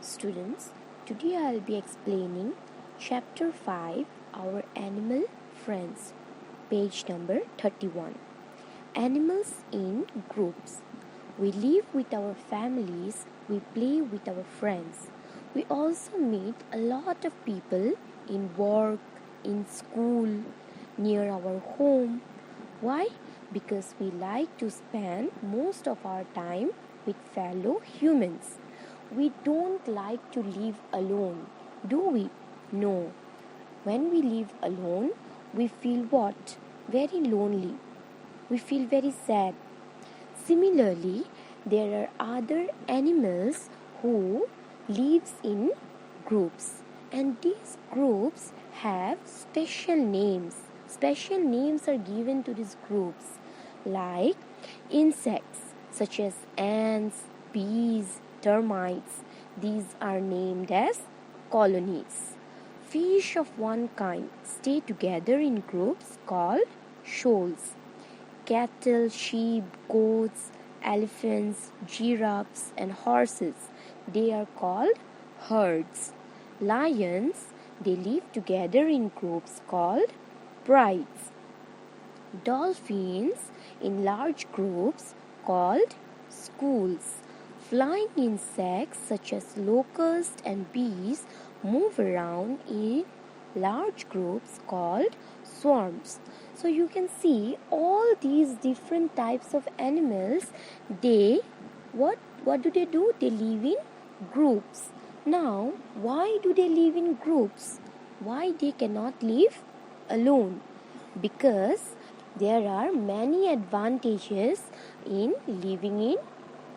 Students, today I'll be explaining Chapter 5, Our Animal Friends, page number 31. Animals in Groups. We live with our families, we play with our friends. We also meet a lot of people in work, in school, near our home. Why? Because we like to spend most of our time with fellow humans. We don't like to live alone, do we? No. When we live alone, we feel what? Very lonely. We feel very sad. Similarly, there are other animals who lives in groups, and these groups have special names. Special names are given to these groups like insects such as ants, bees, termites. These are named as colonies. Fish of one kind stay together in groups called shoals. Cattle, sheep, goats, elephants, giraffes, and horses, they are called herds. Lions, they live together in groups called prides. Dolphins in large groups called schools. Flying insects such as locusts and bees move around in large groups called swarms. So you can see all these different types of animals, they what do? They live in groups. Now, why do they live in groups? Why they cannot live alone? Because there are many advantages in living in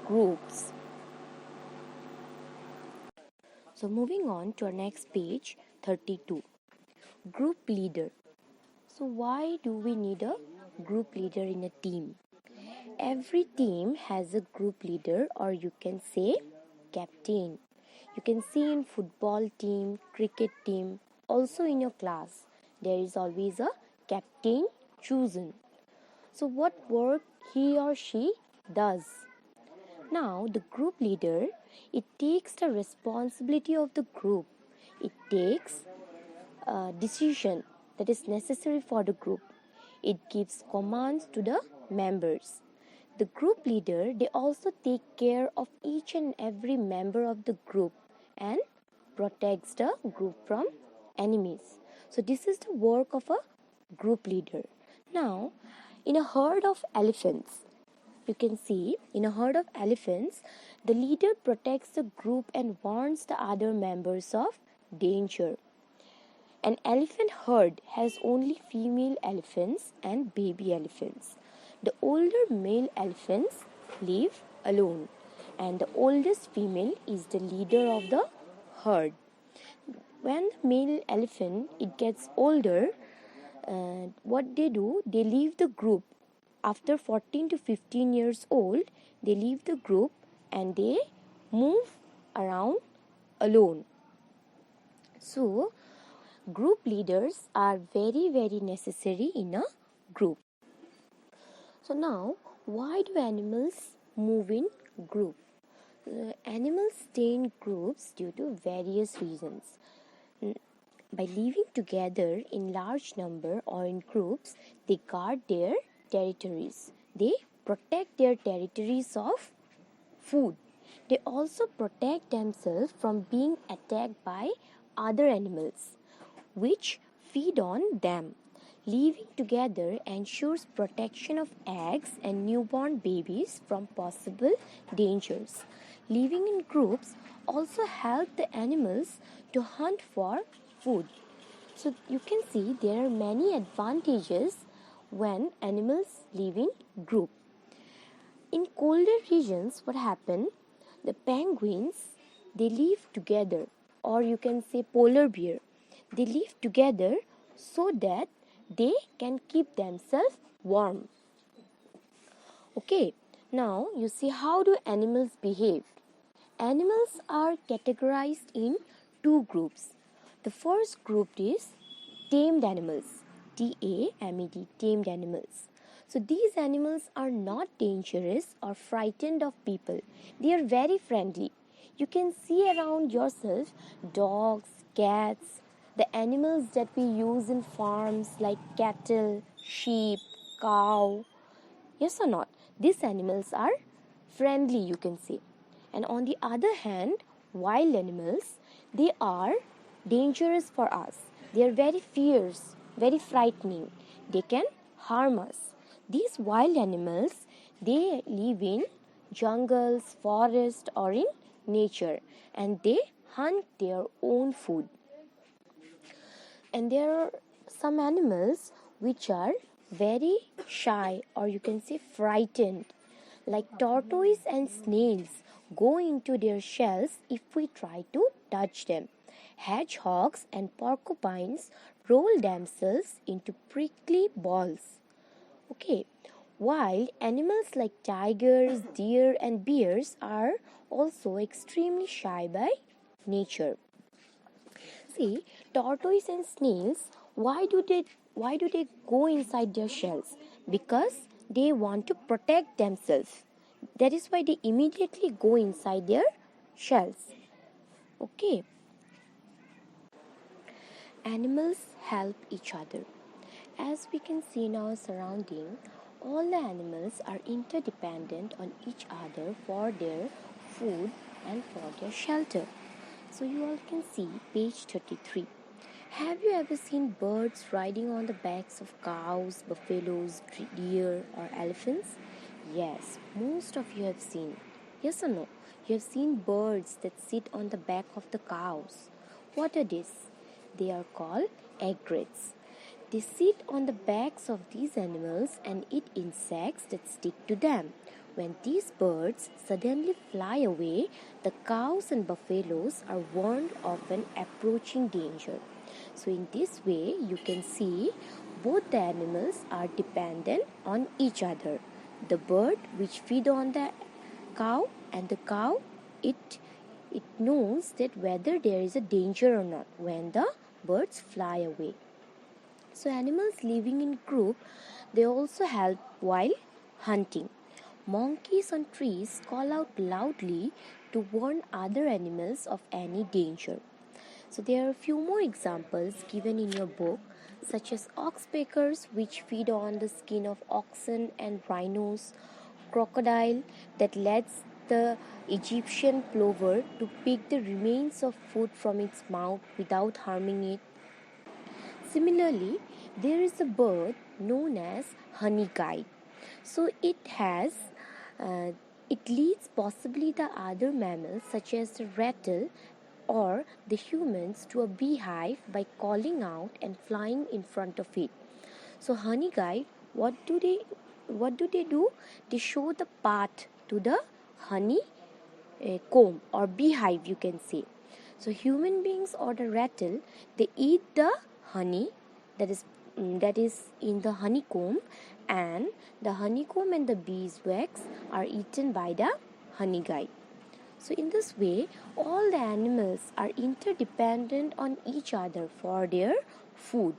groups. So moving on to our next page, 32. Group leader. So why do we need a group leader in a team? Every team has a group leader, or you can say captain. You can see in football team, cricket team, also in your class, there is always a captain chosen. So what work he or she does? Now the group leader, it takes the responsibility of the group. It takes a decision that is necessary for the group. It gives commands to the members. The group leader, they also take care of each and every member of the group and protects the group from enemies. So this is the work of a group leader. Now, in a herd of elephants, you can see in a herd of elephants, the leader protects the group and warns the other members of danger. An elephant herd has only female elephants and baby elephants. The older male elephants live alone, and the oldest female is the leader of the herd. When the male elephant it gets older, what they do, they leave the group. After 14 to 15 years old, they leave the group and they move around alone. So, group leaders are very, very necessary in a group. So now, why do animals move in group? Animals stay in groups due to various reasons. By living together in large number or in groups, they guard their territories. They protect their territories of food. They also protect themselves from being attacked by other animals which feed on them. Living together ensures protection of eggs and newborn babies from possible dangers. Living in groups also help the animals to hunt for food. So you can see there are many advantages when animals live in group. In colder regions, what happens? The penguins, they live together, or you can say polar bear. They live together so that they can keep themselves warm. Okay, now you see how do animals behave. Animals are categorized in two groups. The first group is tamed animals, T-A-M-E-D, tamed animals. So these animals are not dangerous or frightened of people. They are very friendly. You can see around yourself dogs, cats, the animals that we use in farms like cattle, sheep, cow. Yes or not? These animals are friendly, you can say. And on the other hand, wild animals, they are dangerous for us. They are very fierce, very frightening. They can harm us. These wild animals, they live in jungles, forests, or in nature, and they hunt their own food. And there are some animals which are very shy, or you can say frightened, like tortoise and snails go into their shells if we try to touch them. Hedgehogs and porcupines roll themselves into prickly balls. Okay, wild animals like tigers, deer, and bears are also extremely shy by nature. See, tortoise and snails, why do they go inside their shells? Because they want to protect themselves. That is why they immediately go inside their shells. Okay. Animals help each other. As we can see in our surrounding, all the animals are interdependent on each other for their food and for their shelter. So you all can see page 33. Have you ever seen birds riding on the backs of cows, buffaloes, deer, or elephants? Yes, most of you have seen. Yes or no? You have seen birds that sit on the back of the cows. What are these? They are called egrets. They sit on the backs of these animals and eat insects that stick to them. When these birds suddenly fly away, the cows and buffaloes are warned of an approaching danger. So, in this way, you can see both the animals are dependent on each other. The bird which feed on the cow, and the cow, it knows that whether there is a danger or not when the birds fly away. So animals living in group, they also help while hunting. Monkeys on trees call out loudly to warn other animals of any danger. So there are a few more examples given in your book, such as oxpeckers which feed on the skin of oxen and rhinos, crocodile that lets the Egyptian plover to pick the remains of food from its mouth without harming it. Similarly, there is a bird known as honey guide. So uh, it leads possibly the other mammals such as the rattle or the humans to a beehive by calling out and flying in front of it. So honey guide, what do they do? They show the path to the honey comb or beehive, you can say. So human beings or the rattle, they eat the honey that is in the honeycomb, and the honeycomb and the beeswax are eaten by the honey guide. So in this way, all the animals are interdependent on each other for their food.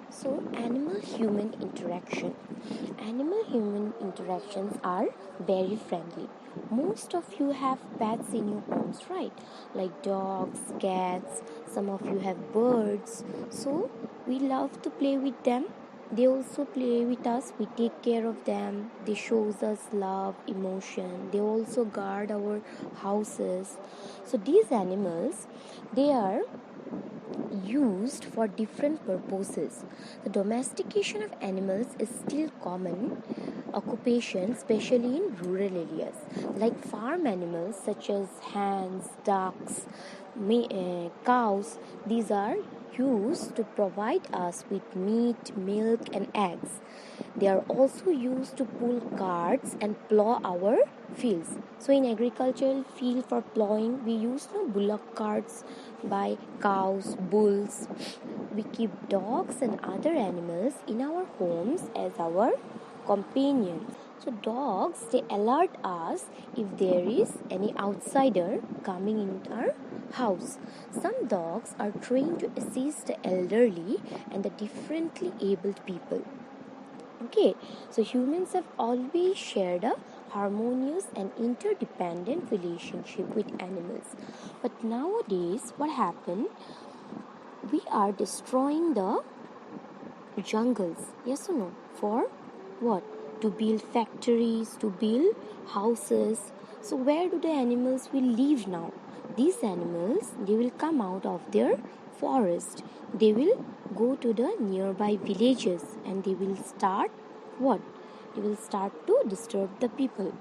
So, animal human interaction. Animal human interactions are very friendly. Most of you have pets in your homes, right? Like dogs, cats, some of you have birds. So, we love to play with them. They also play with us. We take care of them. They shows us love, emotion. They also guard our houses. So, these animals, they are used for different purposes. The domestication of animals is still common occupation, especially in rural areas. Like farm animals such as hens, ducks, cows, these are used to provide us with meat, milk, and eggs. They are also used to pull carts and plow our fields. So in agricultural field for plowing, we use bullock carts by cows, bulls. We keep dogs and other animals in our homes as our companions. So dogs, they alert us if there is any outsider coming in our house. Some dogs are trained to assist the elderly and the differently abled people. Okay, so humans have always shared a harmonious and interdependent relationship with animals. But nowadays, what happened? We are destroying the jungles, yes or no? For what? To build factories, to build houses. So where do the animals will live now? These animals, they will come out of their forest. They will go to the nearby villages and they will start what? They will start to disturb the people.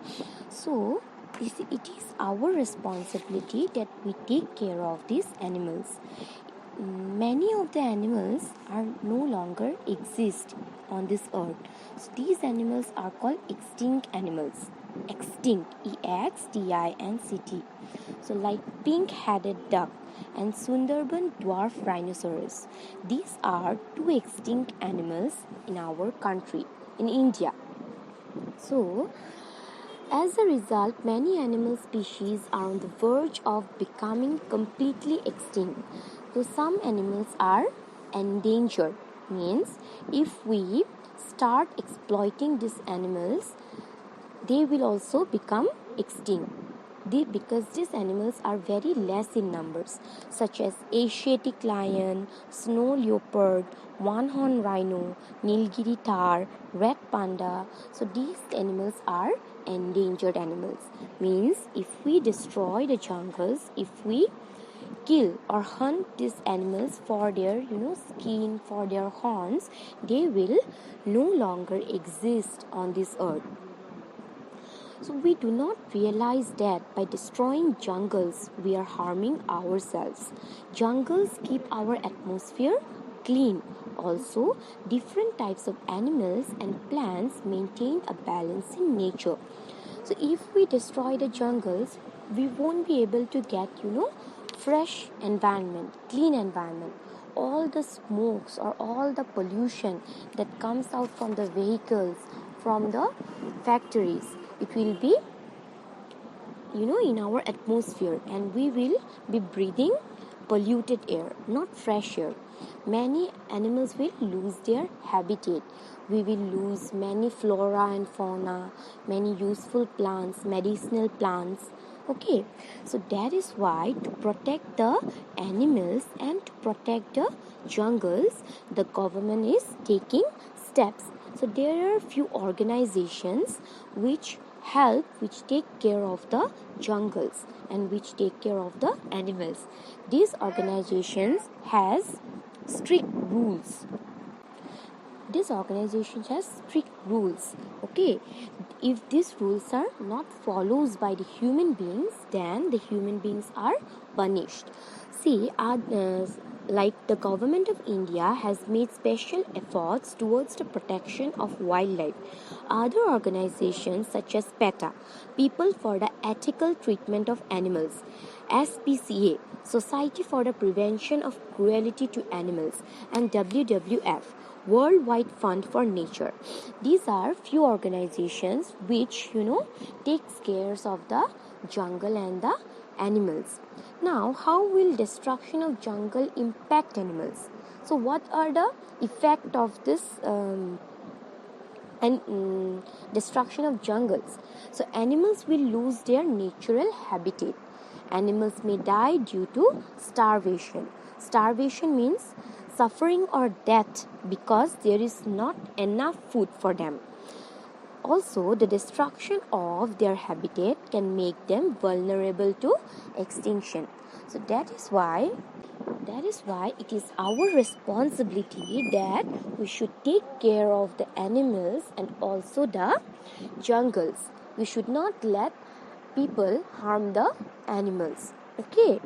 So it is our responsibility that we take care of these animals. Many of the animals are no longer exist on this earth. So these animals are called extinct animals. Extinct, EXTINCT. So like pink-headed duck and Sundarban dwarf rhinoceros. These are two extinct animals in our country, in India. So as a result, many animal species are on the verge of becoming completely extinct. So some animals are endangered, means if we start exploiting these animals, they will also become extinct. Because these animals are very less in numbers, such as Asiatic lion, snow leopard, one-horned rhino, Nilgiri tahr, red panda. So these animals are endangered animals. Means if we destroy the jungles, if we kill or hunt these animals for their skin, for their horns, they will no longer exist on this earth. So we do not realize that by destroying jungles, we are harming ourselves. Jungles keep our atmosphere clean. Also, different types of animals and plants maintain a balance in nature. So if we destroy the jungles, we won't be able to get, fresh environment, clean environment. All the smokes or all the pollution that comes out from the vehicles, from the factories, it will be in our atmosphere, and we will be breathing polluted air, not fresh air. Many animals will lose their habitat. We will lose many flora and fauna, many useful plants, medicinal plants. Okay, so that is why to protect the animals and to protect the jungles, the government is taking steps. So there are few organizations which take care of the jungles and which take care of the animals. These organizations has strict rules. Okay, if these rules are not followed by the human beings, then the human beings are punished. See, like the government of India has made special efforts towards the protection of wildlife. Other organizations such as PETA, People for the Ethical Treatment of Animals, SPCA, Society for the Prevention of Cruelty to Animals, and WWF, Worldwide Fund for Nature. These are few organizations which takes care of the jungle and the animals. Now, how will destruction of jungle impact animals? So what are the effect of this destruction of jungles? So animals will lose their natural habitat. Animals may die due to starvation. Starvation means suffering or death because there is not enough food for them. Also, the destruction of their habitat can make them vulnerable to extinction. So that is why it is our responsibility that we should take care of the animals and also the jungles. We should not let people harm the animals. Okay.